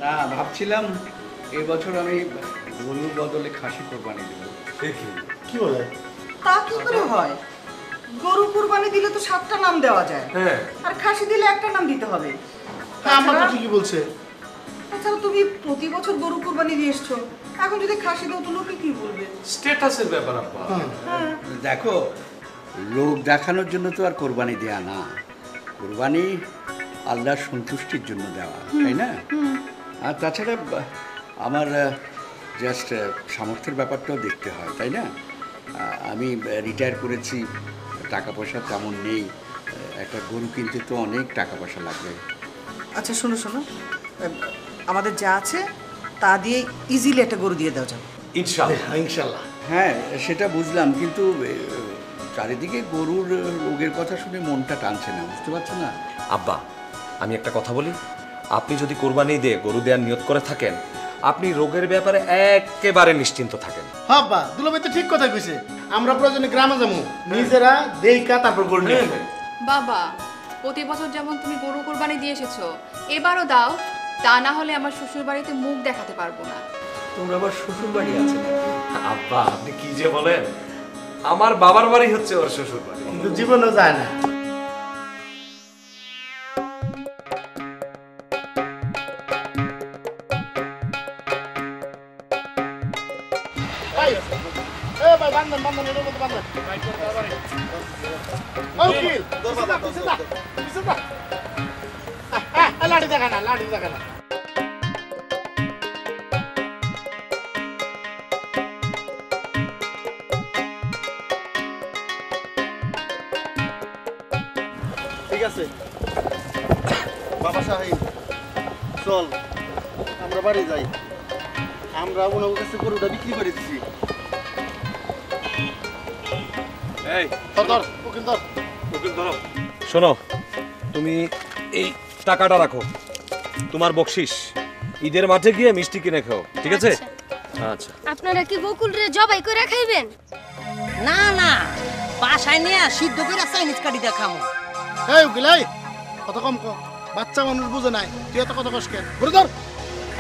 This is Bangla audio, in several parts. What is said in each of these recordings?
না, ভাবছিলাম এবছর আমি গরুর বদলে খাসি কোরবানি দেব। কি বলে? তা কি করে হয়? গরু কুরবানি দিলে তো 7টা নাম দেওয়া যায়, হ্যাঁ, আর খাসি দিলে একটা নাম দিতে হবে। হ্যাঁ, আমার তো ঠিকই বলছে। তাছাড়া তুমি প্রতি বছর গরু কুরবানি দিয়ে এসছো, এখন যদি খাসি দাও তো লোকে কি বলবে? স্ট্যাটাসের ব্যাপার আপা। হ্যাঁ, দেখো, লোক দেখানোর জন্য তো আর কোরবানি দেয়া না, কোরবানি আল্লাহর সন্তুষ্টির জন্য দেওয়া, তাই না? আর তাছাড়া আমার জাস্ট সামর্থ্যের ব্যাপারটাও দেখতে হয়, তাই না? আমি রিটায়ার করেছি, টাকা পয়সা তেমন নেই, একটা গরু কিনতে তো অনেক টাকা পয়সা লাগবে। আচ্ছা শোনো শোনো, আমাদের যা আছে তা দিয়ে ইজিলি একটা গরু দিয়ে দাও যাও। ইনশাআল্লাহ। হ্যাঁ, ইনশাল্লাহ। হ্যাঁ, সেটা বুঝলাম, কিন্তু চারিদিকে গরুর রোগের কথা শুনে মনটা টানছে না, বুঝতে পারছো না? আব্বা, আমি একটা কথা বলি, আপনি যদি কোরবানি দিয়ে গরু দেওয়ার নিয়ত করে থাকেন, আপনি রোগের ব্যাপারে একেবারে নিশ্চিন্ত থাকেন। হ্যাঁ বা দুলাভাই তো ঠিক কথা কইছে। আমরা প্রয়োজনে গ্রামে যাবো, নিজেরা দেইকা তারপর গরু নিয়ে আসবো। বাবা, প্রতি বছর যেমন তুমি গরু কোরবানি দিয়ে এসেছো, এবারও দাও, তা না হলে আমার শ্বশুর বাড়িতে মুখ দেখাতে পারবো না। তোমরা আবার শ্বশুর বাড়ি আছে নাকি? আব্বা, আপনি কি যে বলেন, আমার বাবার বাড়ি হচ্ছে ওর শ্বশুর বাড়ি। কিন্তু জীবনও যায় না। লাঠি দেখা না, লাঠি দেখা না। ঠিক আছে বাবা সাহেব, চল আমরা বাড়ি যাই। আমরা ওনার কাছে গরুটা বিক্রি করে দিচ্ছি। এই ধর উকিল ধর। উকিল ধরো। শোনো, তুমি এই টাকাটা রাখো, তোমার বকশিস। ঈদের মাঠে গিয়ে মিষ্টি কিনে খাও, ঠিক আছে? আচ্ছা। আপনারা কি বকুল রে জবাই করে খাইবেন? না না, বাসায় নিয়ে সিদ্ধ করে চাইনিজ কাটি দিয়ে খামো। এই উকিল, এই কত কম কম, বাচ্চা মানুষ বুঝে নাই, তুই এত কত কষ্ট কেন? ঘুরে ধর,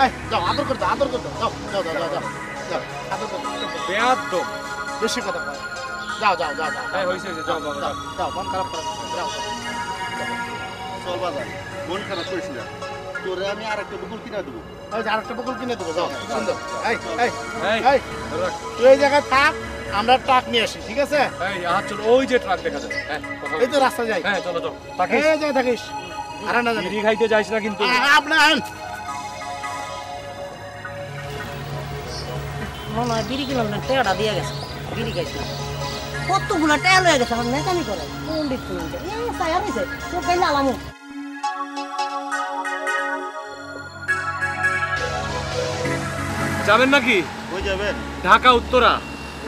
এই যাও, আদর করতে আদর করতে যাও যাও যাও যাও যাও যাও, আদর করতে বেয়াদ্দ। বেশি কথা কয়। যাও যাও যাও যাও, এই হইছে, যাও বাবা, যাও। যাও, মন খারাপ করে যাও। চল বাজার, মন খারাপ করিস না, তোরে আমি আরেকটা বকুল কিনে দেবো। ওই যে আরেকটা বকুল কিনে দেবো, যাও। সুন্দর। এই এই এই, এই, তুই এই জায়গায় থাক, আমরা ট্রাক নিয়ে আসি, ঠিক আছে? এই আজ চল, ওই যে ট্রাক দেখা যায়। হ্যাঁ, এই তো রাস্তা যাই। হ্যাঁ, চলো চলো। এই জায়গায় থাকিস, আর না জানি বিড়ি খাইতে যাইস না কিন্তু। আপনার মনে হয় বিড়ি কিনলাম না, টেয়াটা দিয়ে গেছে, বিড়ি খাইছি। কতগুলো টেয়া লয়ে গেছে, আমার মেকানি করে পন্ডিত পন্ডিত সায়া রয়েছে, তো পেলে আলামু। যাবেন নাকি? কই যাবেন? ঢাকা উত্তরা।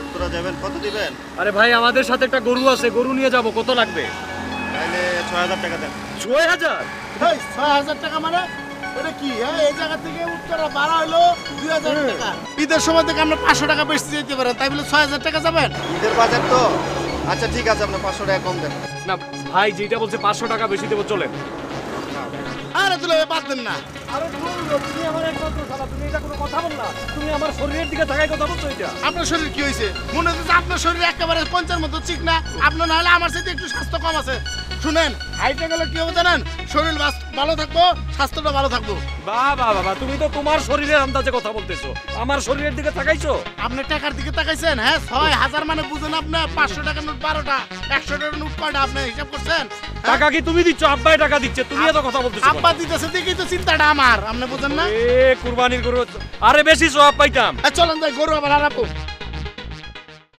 উত্তরা যাবেন, কত দিবেন? আরে ভাই, আমাদের সাথে একটা গরু আছে, গরু নিয়ে যাব, কত লাগবে? তাহলে 6000 টাকা দেন। 6000? এই 6000 টাকা মানে এটা কি? এই জায়গা থেকে উত্তরা ভাড়া হলো 2000 টাকা। ঈদের সময় থেকে আমরা 500 টাকা বেশি দিতে পারেন, তাই বলে 6000 টাকা যাবেন? ঈদের বাজার তো। আচ্ছা ঠিক আছে, আপনি 500 টাকা কম দেন। না ভাই, যেটা বলছে 500 টাকা বেশি দেবো, চলেন। আরে তুলে বাদ দেন না। আরে তুমি আমার একমাত্র শালা, তুমি এটা কোনো কথা বল না। তুমি আমার শরীরের দিকে তাকাই কথা বলছো এটা। আপনার শরীর কি হয়েছে? মনে হচ্ছে আপনার শরীর একেবারে পঞ্চার মতো চিকনা। আপনার না হলে আমার সাথে একটু স্বাস্থ্য কম আছে। শুনেন, হাইটে গেলে কি হবে জানেন? শরীর ভালো থাকবো, স্বাস্থ্যটা ভালো থাকবো। বাবা বাবা, তুমি তো তোমার শরীরের আন্দাজে কথা বলতেছো, আমার শরীরের দিকে তাকাইছো। আপনি টাকার দিকে তাকাইছেন? হ্যাঁ, 6000 মানে বুঝেন আপনি 500 টাকার নোট 12টা, 100 টাকার নোট কয়টা আপনি হিসাব করছেন? টাকা কি তুমি দিচ্ছ? আব্বাই টাকা দিচ্ছে, তুমি এত কথা বলতেছো। আব্বা দিতেছে দেখি তো চিন্তাটা আমার, আপনি বুঝেন না? এ কুরবানির গরু, আরে বেশি সওয়াব পাইতাম। চলেন যাই, গরু আবার হারাবো।